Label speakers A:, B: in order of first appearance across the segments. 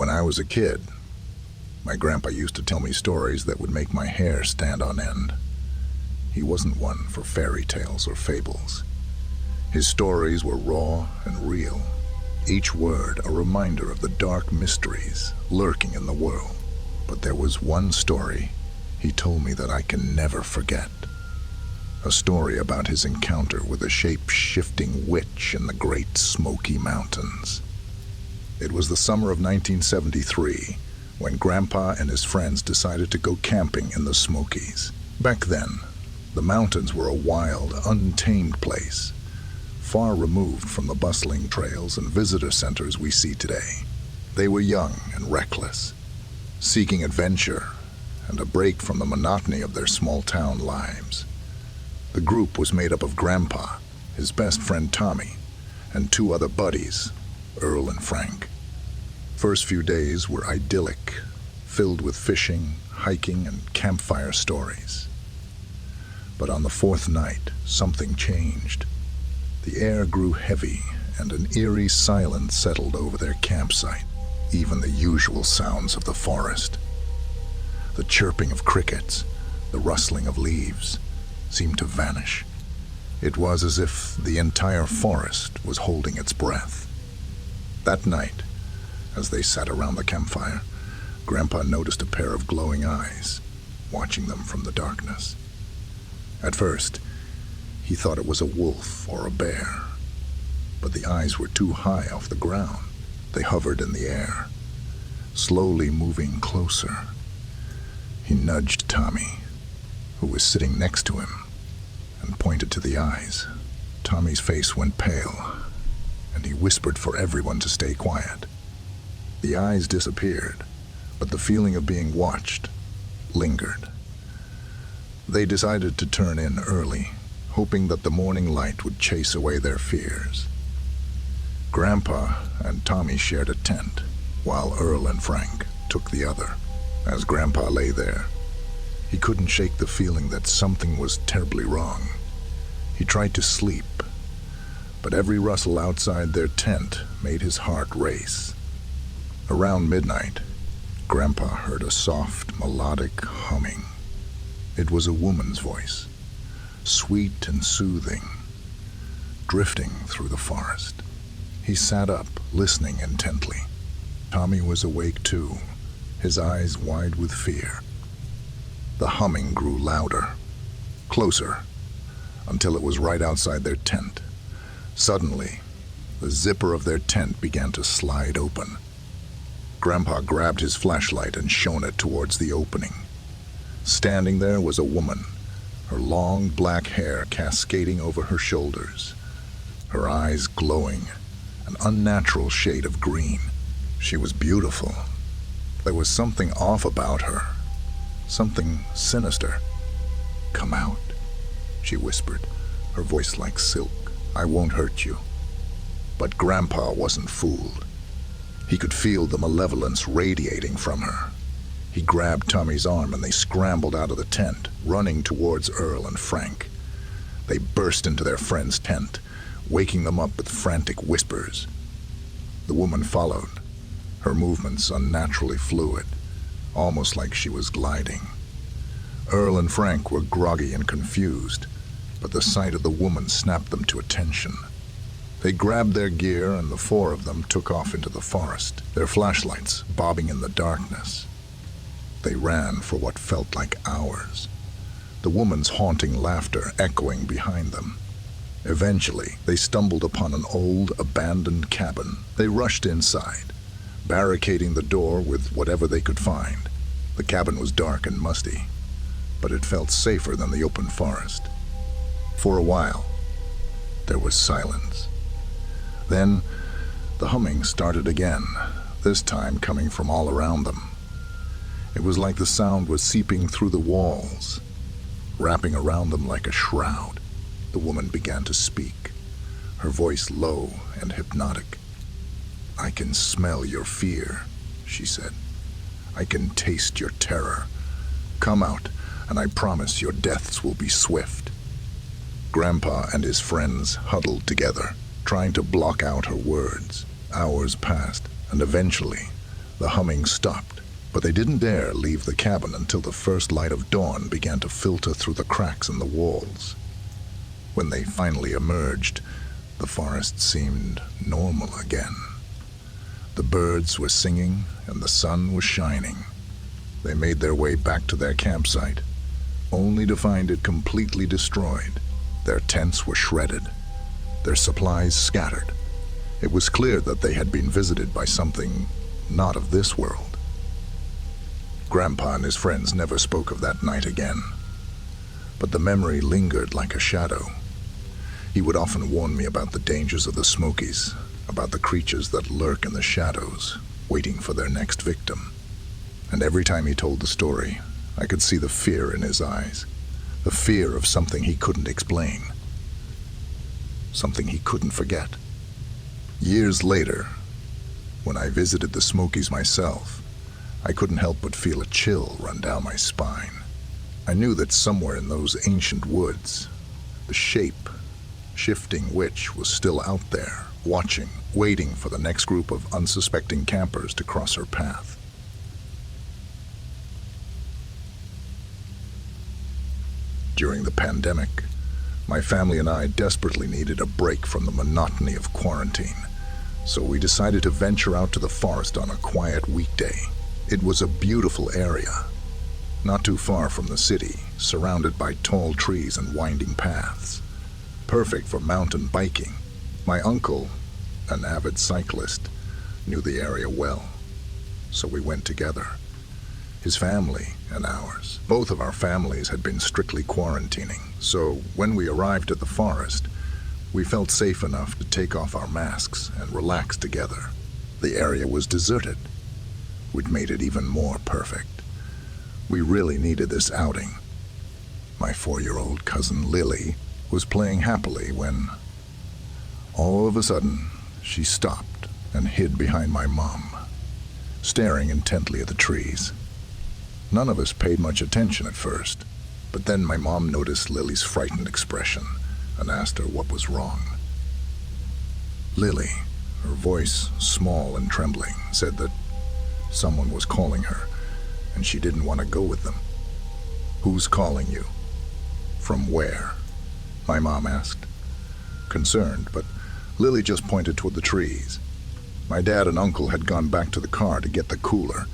A: When I was a kid, my grandpa used to tell me stories that would make my hair stand on end. He wasn't one for fairy tales or fables. His stories were raw and real, each word a reminder of the dark mysteries lurking in the world. But there was one story he told me that I can never forget. A story about his encounter with a shape-shifting witch in the Great Smoky Mountains. It was the summer of 1973 when Grandpa and his friends decided to go camping in the Smokies. Back then, the mountains were a wild, untamed place, far removed from the bustling trails and visitor centers we see today. They were young and reckless, seeking adventure and a break from the monotony of their small-town lives. The group was made up of Grandpa, his best friend Tommy, and two other buddies, Earl and Frank. First few days were idyllic, filled with fishing, hiking, and campfire stories. But on the fourth night, something changed. The air grew heavy, and an eerie silence settled over their campsite. Even the usual sounds of the forest, the chirping of crickets, the rustling of leaves, seemed to vanish. It was as if the entire forest was holding its breath. That night, as they sat around the campfire, Grandpa noticed a pair of glowing eyes, watching them from the darkness. At first, he thought it was a wolf or a bear, but the eyes were too high off the ground. They hovered in the air, slowly moving closer. He nudged Tommy, who was sitting next to him, and pointed to the eyes. Tommy's face went pale, and he whispered for everyone to stay quiet. The eyes disappeared, but the feeling of being watched lingered. They decided to turn in early, hoping that the morning light would chase away their fears. Grandpa and Tommy shared a tent, while Earl and Frank took the other. As Grandpa lay there, he couldn't shake the feeling that something was terribly wrong. He tried to sleep, but every rustle outside their tent made his heart race. Around midnight, Grandpa heard a soft, melodic humming. It was a woman's voice, sweet and soothing, drifting through the forest. He sat up, listening intently. Tommy was awake too, his eyes wide with fear. The humming grew louder, closer, until it was right outside their tent. Suddenly, the zipper of their tent began to slide open. Grandpa grabbed his flashlight and shone it towards the opening. Standing there was a woman, her long black hair cascading over her shoulders, her eyes glowing, an unnatural shade of green. She was beautiful. There was something off about her, something sinister. "Come out," she whispered, her voice like silk. "I won't hurt you." But Grandpa wasn't fooled. He could feel the malevolence radiating from her. He grabbed Tommy's arm and they scrambled out of the tent, running towards Earl and Frank. They burst into their friend's tent, waking them up with frantic whispers. The woman followed, her movements unnaturally fluid, almost like she was gliding. Earl and Frank were groggy and confused, but the sight of the woman snapped them to attention. They grabbed their gear and the four of them took off into the forest, their flashlights bobbing in the darkness. They ran for what felt like hours, the woman's haunting laughter echoing behind them. Eventually, they stumbled upon an old, abandoned cabin. They rushed inside, barricading the door with whatever they could find. The cabin was dark and musty, but it felt safer than the open forest. For a while, there was silence. Then, the humming started again, this time coming from all around them. It was like the sound was seeping through the walls, wrapping around them like a shroud. The woman began to speak, her voice low and hypnotic. "I can smell your fear," she said. "I can taste your terror. Come out, and I promise your deaths will be swift." Grandpa and his friends huddled together, trying to block out her words. Hours passed, and eventually, The humming stopped, but they didn't dare leave the cabin until the first light of dawn began to filter through the cracks in the walls. When they finally emerged, the forest seemed normal again. The birds were singing and the sun was shining. They made their way back to their campsite, only to find it completely destroyed. Their tents were shredded, their supplies scattered. It was clear that they had been visited by something not of this world. Grandpa and his friends never spoke of that night again, but the memory lingered like a shadow. He would often warn me about the dangers of the Smokies, about the creatures that lurk in the shadows, waiting for their next victim. And every time he told the story, I could see the fear in his eyes, the fear of something he couldn't explain, something he couldn't forget. Years later, when I visited the Smokies myself, I couldn't help but feel a chill run down my spine. I knew that somewhere in those ancient woods, the shifting witch was still out there, watching, waiting for the next group of unsuspecting campers to cross her path. During the pandemic, my family and I desperately needed a break from the monotony of quarantine, so we decided to venture out to the forest on a quiet weekday. It was a beautiful area, not too far from the city, surrounded by tall trees and winding paths, perfect for mountain biking. My uncle, an avid cyclist, knew the area well, so we went together. His family and ours. Both of our families had been strictly quarantining, so when we arrived at the forest, we felt safe enough to take off our masks and relax together. The area was deserted, which made it even more perfect. We really needed this outing. My 4-year-old cousin Lily was playing happily when, all of a sudden, she stopped and hid behind my mom, staring intently at the trees. None of us paid much attention at first, but then my mom noticed Lily's frightened expression and asked her what was wrong. Lily, her voice small and trembling, said that someone was calling her and she didn't want to go with them. "Who's calling you? From where?" my mom asked, concerned, but Lily just pointed toward the trees. My dad and uncle had gone back to the car to get the cooler,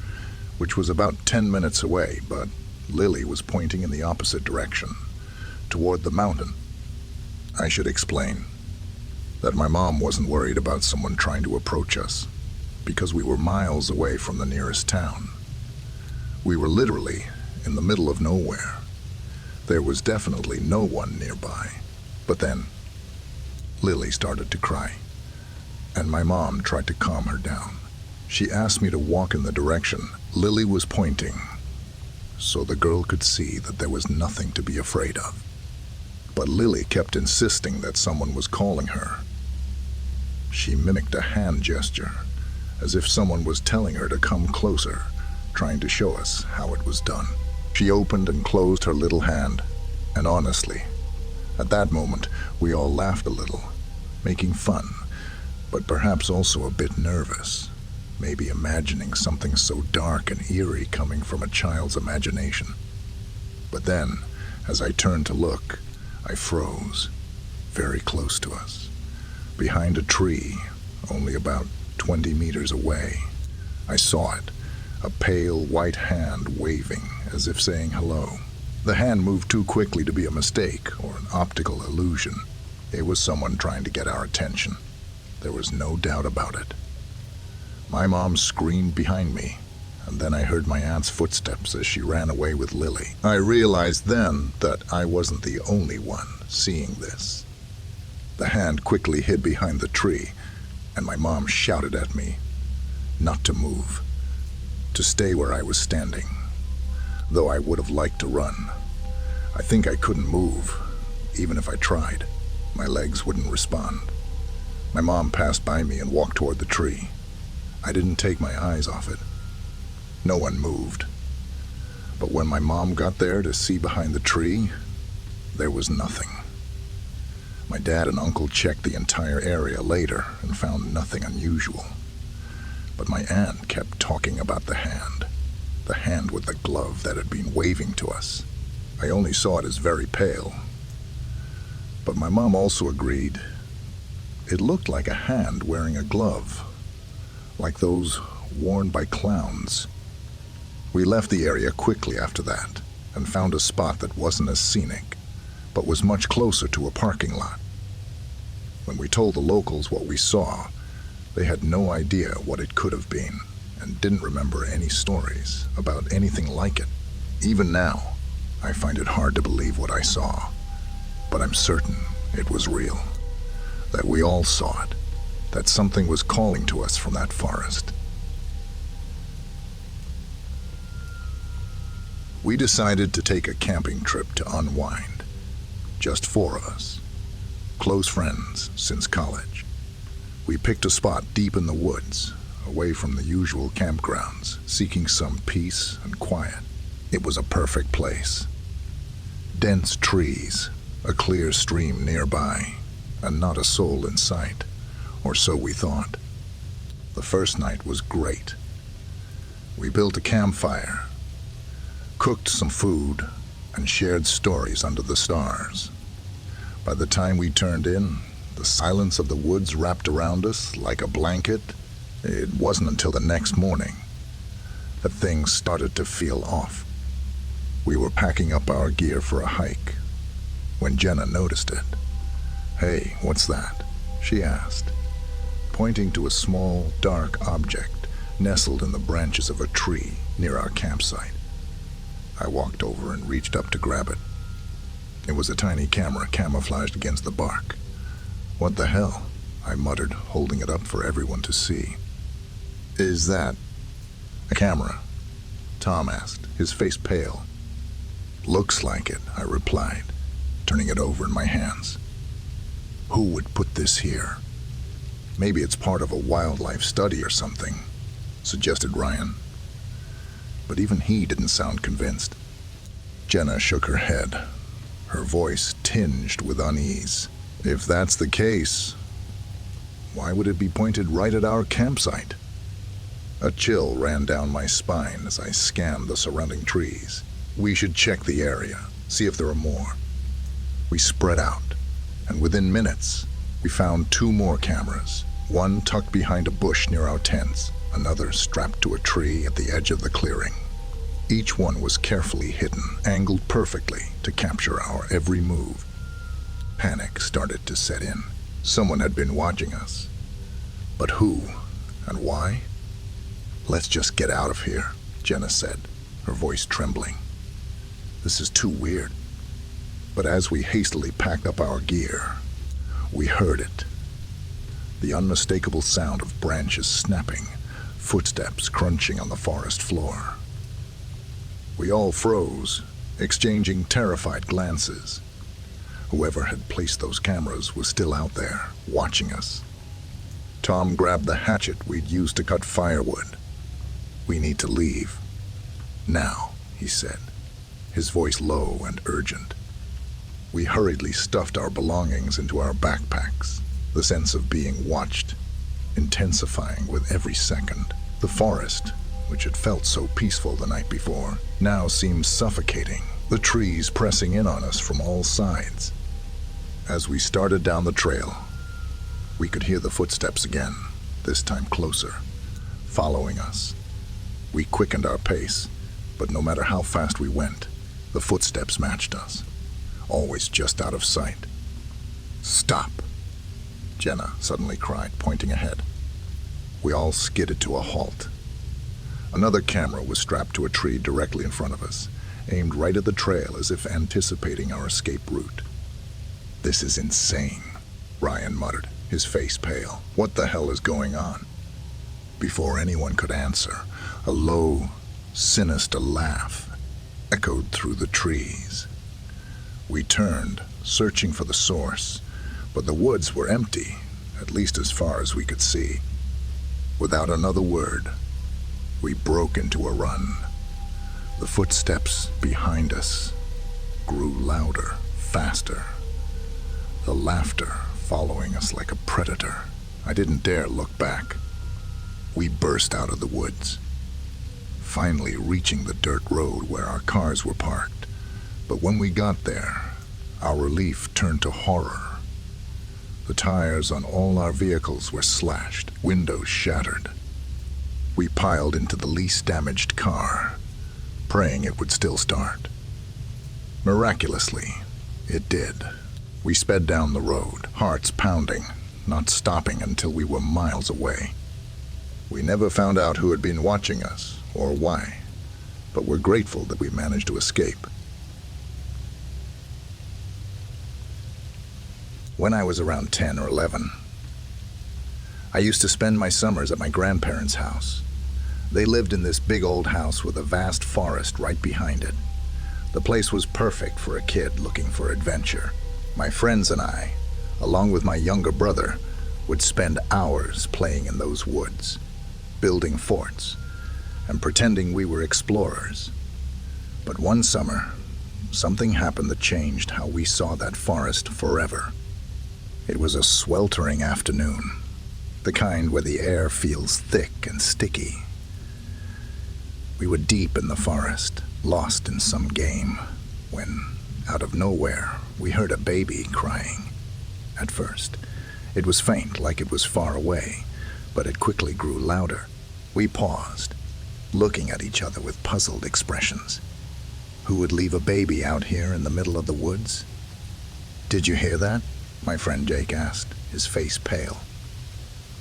A: which was about 10 minutes away, but Lily was pointing in the opposite direction, toward the mountain. I should explain that my mom wasn't worried about someone trying to approach us, because we were miles away from the nearest town. We were literally in the middle of nowhere. There was definitely no one nearby. But then, Lily started to cry, and my mom tried to calm her down. She asked me to walk in the direction Lily was pointing, so the girl could see that there was nothing to be afraid of. But Lily kept insisting that someone was calling her. She mimicked a hand gesture, as if someone was telling her to come closer, trying to show us how it was done. She opened and closed her little hand, and honestly, at that moment, we all laughed a little, making fun, but perhaps also a bit nervous, maybe imagining something so dark and eerie coming from a child's imagination. But then, as I turned to look, I froze, very close to us. Behind a tree, only about 20 meters away, I saw it, a pale white hand waving as if saying hello. The hand moved too quickly to be a mistake or an optical illusion. It was someone trying to get our attention. There was no doubt about it. My mom screamed behind me, and then I heard my aunt's footsteps as she ran away with Lily. I realized then that I wasn't the only one seeing this. The hand quickly hid behind the tree, and my mom shouted at me not to move, to stay where I was standing, though I would have liked to run. I think I couldn't move, even if I tried. My legs wouldn't respond. My mom passed by me and walked toward the tree. I didn't take my eyes off it. No one moved. But when my mom got there to see behind the tree, there was nothing. My dad and uncle checked the entire area later and found nothing unusual. But my aunt kept talking about the hand with the glove that had been waving to us. I only saw it as very pale, but my mom also agreed. It looked like a hand wearing a glove, like those worn by clowns. We left the area quickly after that and found a spot that wasn't as scenic, but was much closer to a parking lot. When we told the locals what we saw, they had no idea what it could have been and didn't remember any stories about anything like it. Even now, I find it hard to believe what I saw, but I'm certain it was real, that we all saw it, that something was calling to us from that forest. We decided to take a camping trip to unwind, just 4 of us, close friends since college. We picked a spot deep in the woods, away from the usual campgrounds, seeking some peace and quiet. It was a perfect place. Dense trees, a clear stream nearby, and not a soul in sight, or so we thought. The first night was great. We built a campfire, cooked some food, and shared stories under the stars. By the time we turned in, the silence of the woods wrapped around us like a blanket. It wasn't until the next morning that things started to feel off. We were packing up our gear for a hike when Jenna noticed it. "Hey, what's that?" she asked, pointing to a small, dark object nestled in the branches of a tree near our campsite. I walked over and reached up to grab it. It was a tiny camera camouflaged against the bark. "What the hell?" I muttered, holding it up for everyone to see. "Is that a camera?" Tom asked, his face pale. "Looks like it," I replied, turning it over in my hands. "Who would put this here? Maybe it's part of a wildlife study or something," suggested Ryan. But even he didn't sound convinced. Jenna shook her head, her voice tinged with unease. "If that's the case, why would it be pointed right at our campsite?" A chill ran down my spine as I scanned the surrounding trees. We should check the area, see if there are more. We spread out, and within minutes, we found 2 more cameras, one tucked behind a bush near our tents, another strapped to a tree at the edge of the clearing. Each one was carefully hidden, angled perfectly to capture our every move. Panic started to set in. Someone had been watching us. But who and why? "Let's just get out of here," Jenna said, her voice trembling. "This is too weird." But as we hastily packed up our gear, we heard it. The unmistakable sound of branches snapping, footsteps crunching on the forest floor. We all froze, exchanging terrified glances. Whoever had placed those cameras was still out there, watching us. Tom grabbed the hatchet we'd used to cut firewood. "We need to leave. Now," he said, his voice low and urgent. We hurriedly stuffed our belongings into our backpacks, the sense of being watched intensifying with every second. The forest, which had felt so peaceful the night before, now seemed suffocating, the trees pressing in on us from all sides. As we started down the trail, we could hear the footsteps again, this time closer, following us. We quickened our pace, but no matter how fast we went, the footsteps matched us, always just out of sight. "Stop!" Jenna suddenly cried, pointing ahead. We all skidded to a halt. Another camera was strapped to a tree directly in front of us, aimed right at the trail as if anticipating our escape route. "This is insane," Ryan muttered, his face pale. "What the hell is going on?" Before anyone could answer, a low, sinister laugh echoed through the trees. We turned, searching for the source, but the woods were empty, at least as far as we could see. Without another word, we broke into a run. The footsteps behind us grew louder, faster, the laughter following us like a predator. I didn't dare look back. We burst out of the woods, finally reaching the dirt road where our cars were parked. But when we got there, our relief turned to horror. The tires on all our vehicles were slashed, windows shattered. We piled into the least damaged car, praying it would still start. Miraculously, it did. We sped down the road, hearts pounding, not stopping until we were miles away. We never found out who had been watching us or why, but we're grateful that we managed to escape. When I was around 10 or 11, I used to spend my summers at my grandparents' house. They lived in this big old house with a vast forest right behind it. The place was perfect for a kid looking for adventure. My friends and I, along with my younger brother, would spend hours playing in those woods, building forts, and pretending we were explorers. But one summer, something happened that changed how we saw that forest forever. It was a sweltering afternoon, the kind where the air feels thick and sticky. We were deep in the forest, lost in some game, when, out of nowhere, we heard a baby crying. At first, it was faint, like it was far away, but it quickly grew louder. We paused, looking at each other with puzzled expressions. Who would leave a baby out here in the middle of the woods? "Did you hear that?" my friend Jake asked, his face pale.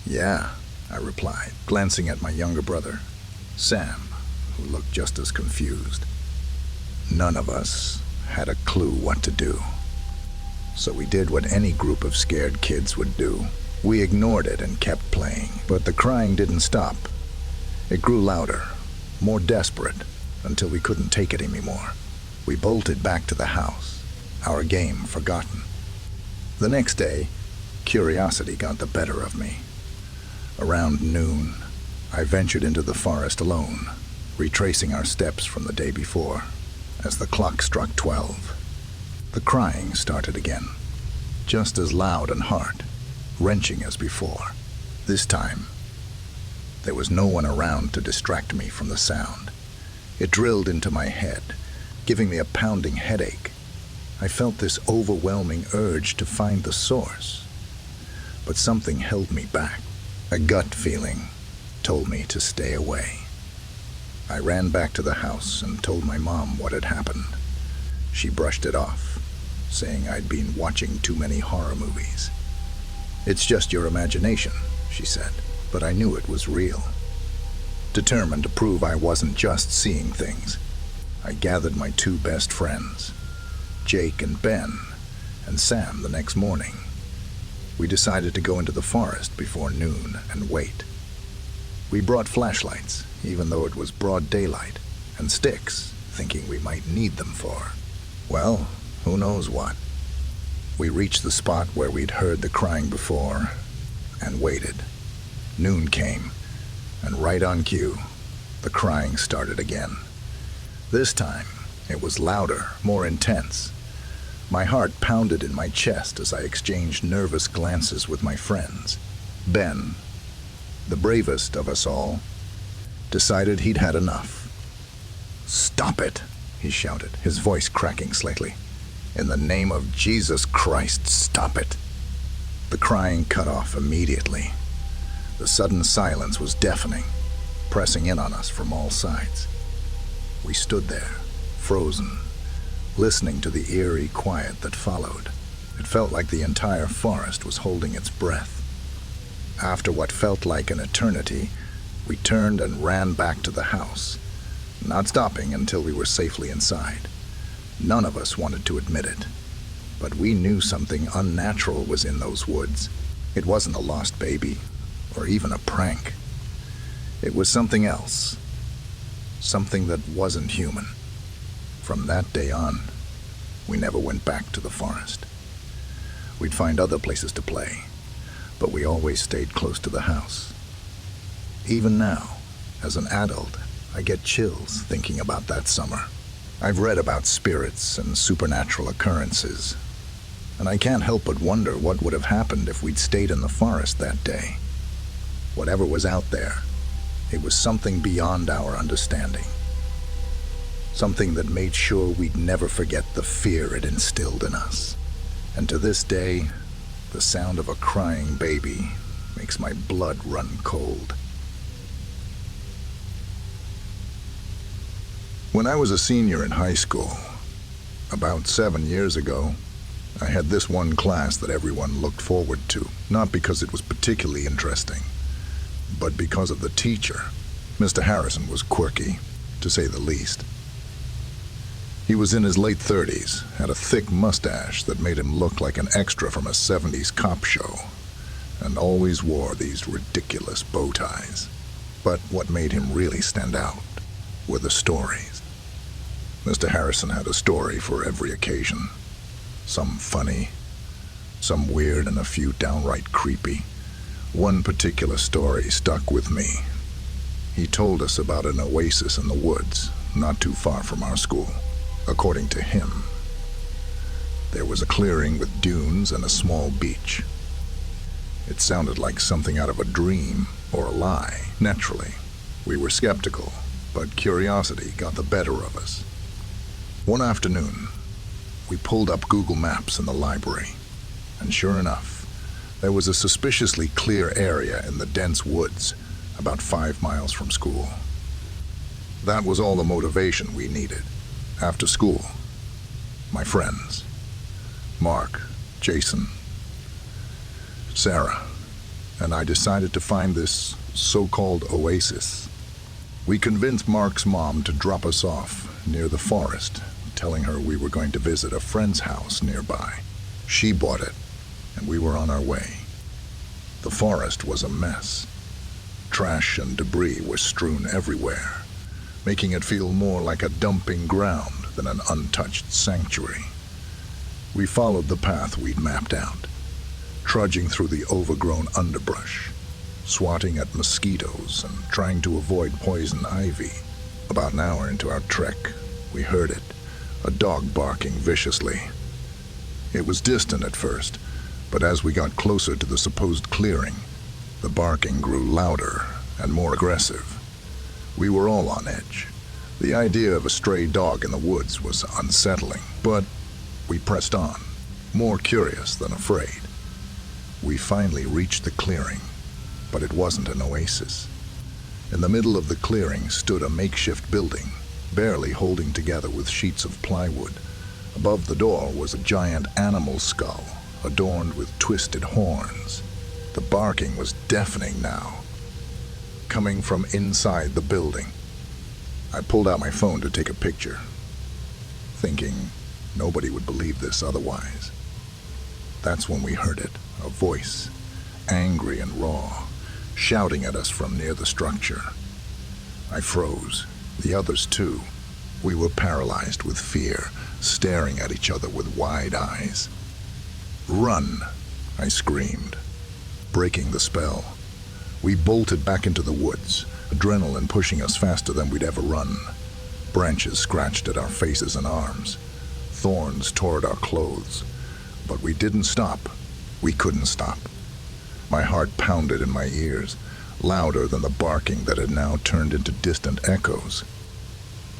A: "Yeah," I replied, glancing at my younger brother, Sam, who looked just as confused. None of us had a clue what to do. So we did what any group of scared kids would do. We ignored it and kept playing, but the crying didn't stop. It grew louder, more desperate, until we couldn't take it anymore. We bolted back to the house, our game forgotten. The next day, curiosity got the better of me. Around noon, I ventured into the forest alone, retracing our steps from the day before. As the clock struck 12, the crying started again, just as loud and heart-wrenching as before. This time, there was no one around to distract me from the sound. It drilled into my head, giving me a pounding headache. I felt this overwhelming urge to find the source, but something held me back. A gut feeling told me to stay away. I ran back to the house and told my mom what had happened. She brushed it off, saying I'd been watching too many horror movies. "It's just your imagination," she said, but I knew it was real. Determined to prove I wasn't just seeing things, I gathered my two best friends, Jake and Ben, and Sam the next morning. We decided to go into the forest before noon and wait. We brought flashlights, even though it was broad daylight, and sticks, thinking we might need them for, well, who knows what. We reached the spot where we'd heard the crying before and waited. Noon came, and right on cue, the crying started again. This time, it was louder, more intense. My heart pounded in my chest as I exchanged nervous glances with my friends. Ben, the bravest of us all, decided he'd had enough. "Stop it," he shouted, his voice cracking slightly. "In the name of Jesus Christ, stop it." The crying cut off immediately. The sudden silence was deafening, pressing in on us from all sides. We stood there, frozen, listening to the eerie quiet that followed. It felt like the entire forest was holding its breath. After what felt like an eternity, we turned and ran back to the house, not stopping until we were safely inside. None of us wanted to admit it, but we knew something unnatural was in those woods. It wasn't a lost baby, or even a prank. It was something else, something that wasn't human. From that day on, we never went back to the forest. We'd find other places to play, but we always stayed close to the house. Even now, as an adult, I get chills thinking about that summer. I've read about spirits and supernatural occurrences, and I can't help but wonder what would have happened if we'd stayed in the forest that day. Whatever was out there, It was something beyond our understanding. Something that made sure we'd never forget the fear it instilled in us. And to this day, the sound of a crying baby makes my blood run cold. When I was a senior in high school, about 7 years ago, I had this one class that everyone looked forward to, not because it was particularly interesting, but because of the teacher. Mr. Harrison was quirky, to say the least. He was in his late 30s, had a thick mustache that made him look like an extra from a 70s cop show, and always wore these ridiculous bow ties. But what made him really stand out were the stories. Mr. Harrison had a story for every occasion. Some funny, some weird, and a few downright creepy. One particular story stuck with me. He told us about an oasis in the woods, not too far from our school. According to him, there was a clearing with dunes and a small beach. It sounded like something out of a dream or a lie. Naturally, we were skeptical, but curiosity got the better of us. One afternoon, we pulled up Google Maps in the library, and sure enough, there was a suspiciously clear area in the dense woods about 5 miles from school. That was all the motivation we needed. After school, my friends, Mark, Jason, Sarah, and I decided to find this so-called oasis. We convinced Mark's mom to drop us off near the forest, telling her we were going to visit a friend's house nearby. She bought it, and we were on our way. The forest was a mess. Trash and debris were strewn everywhere, making it feel more like a dumping ground than an untouched sanctuary. We followed the path we'd mapped out, trudging through the overgrown underbrush, swatting at mosquitoes and trying to avoid poison ivy. About an hour into our trek, we heard it, a dog barking viciously. It was distant at first, but as we got closer to the supposed clearing, the barking grew louder and more aggressive. We were all on edge. The idea of a stray dog in the woods was unsettling, but we pressed on, more curious than afraid. We finally reached the clearing, but it wasn't an oasis. In the middle of the clearing stood a makeshift building, barely holding together with sheets of plywood. Above the door was a giant animal skull, adorned with twisted horns. The barking was deafening now, coming from inside the building. I pulled out my phone to take a picture, thinking nobody would believe this otherwise. That's when we heard it, a voice, angry and raw, shouting at us from near the structure. I froze, the others too. We were paralyzed with fear, staring at each other with wide eyes. "Run!" I screamed, breaking the spell. We bolted back into the woods, adrenaline pushing us faster than we'd ever run. Branches scratched at our faces and arms. Thorns tore at our clothes. But we didn't stop. We couldn't stop. My heart pounded in my ears, louder than the barking that had now turned into distant echoes.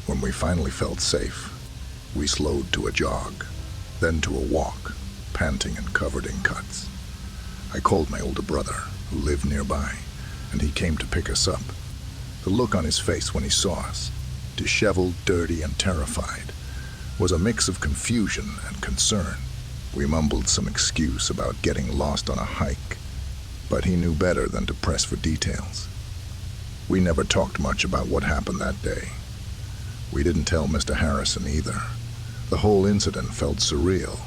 A: When we finally felt safe, we slowed to a jog, then to a walk, panting and covered in cuts. I called my older brother, who lived nearby, and he came to pick us up. The look on his face when he saw us, disheveled, dirty, and terrified, was a mix of confusion and concern. We mumbled some excuse about getting lost on a hike, but he knew better than to press for details. We never talked much about what happened that day. We didn't tell Mr. Harrison either. The whole incident felt surreal,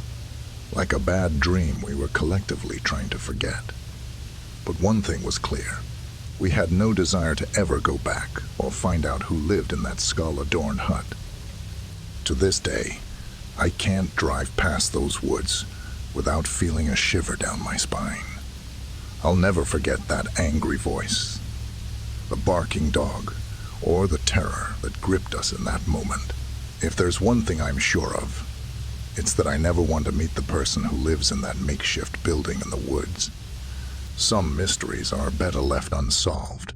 A: like a bad dream we were collectively trying to forget. But one thing was clear. We had no desire to ever go back or find out who lived in that skull-adorned hut. To this day, I can't drive past those woods without feeling a shiver down my spine. I'll never forget that angry voice, the barking dog, or the terror that gripped us in that moment. If there's one thing I'm sure of, it's that I never want to meet the person who lives in that makeshift building in the woods. Some mysteries are better left unsolved.